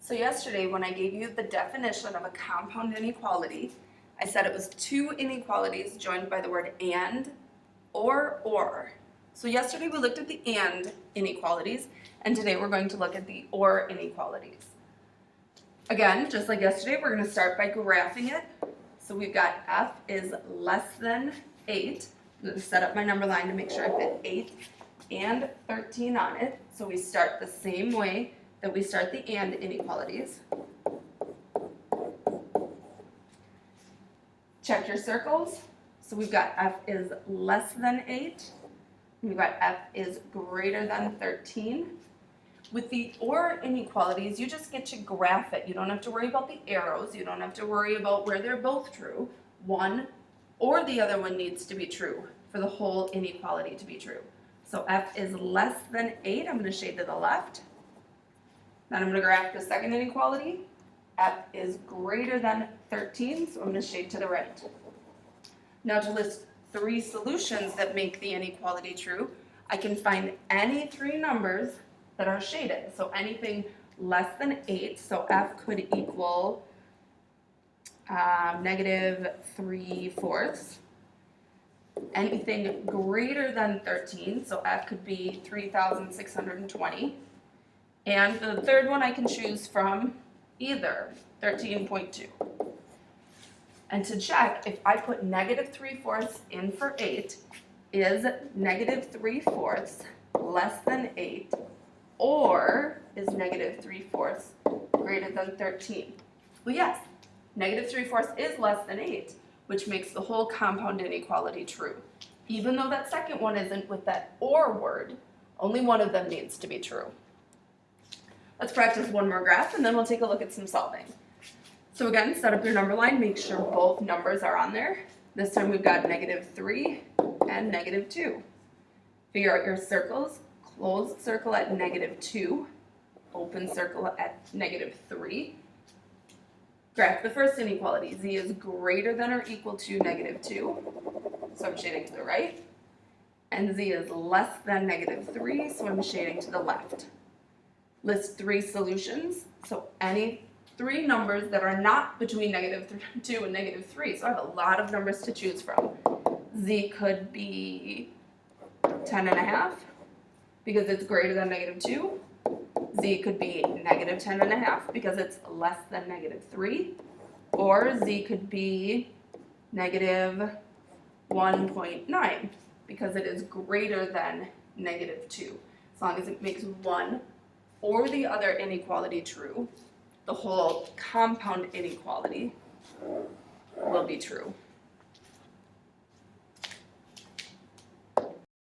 So yesterday when I gave you the definition of a compound inequality, I said it was two inequalities joined by the word and or. So yesterday we looked at the and inequalities, and today we're going to look at the or inequalities. Again, just like yesterday, we're going to start by graphing it. So we've got f is less than 8. I'm going to set up my number line to make sure I fit 8 and 13 on it. So we start the same way that we start the and inequalities. Check your circles. So we've got f is less than 8. We've got f is greater than 13. With the or inequalities, you just get to graph it. You don't have to worry about the arrows. You don't have to worry about where they're both true. One or the other one needs to be true for the whole inequality to be true. So f is less than 8. I'm going to shade to the left. Then I'm going to graph the second inequality. F is greater than 13, so I'm going to shade to the right. Now to list 3 solutions that make the inequality true, I can find any 3 numbers that are shaded. So anything less than 8, so f could equal negative 3/4. Anything greater than 13, so f could be 3,620. And the third one I can choose from either 13.2. And to check, if I put negative 3/4 in for 8, is negative 3/4 less than 8? Or is negative 3/4 greater than 13? Well, yes, negative 3/4 is less than 8, which makes the whole compound inequality true. Even though that second one isn't with that or word, only one of them needs to be true. Let's practice one more graph and then we'll take a look at some solving. So again, set up your number line, make sure both numbers are on there. This time we've got negative 3 and negative 2. Figure out your circles. Closed circle at negative 2, open circle at negative 3. Graph the first inequality. Z is greater than or equal to negative 2, so I'm shading to the right. And Z is less than negative 3, so I'm shading to the left. List 3 solutions, so any 3 numbers that are not between negative 2 and negative 3, so I have a lot of numbers to choose from. Z could be 10.5. because it's greater than negative 2. Z could be negative 10.5 because it's less than negative 3. Or Z could be negative 1.9 because it is greater than negative 2. As long as it makes one or the other inequality true, the whole compound inequality will be true.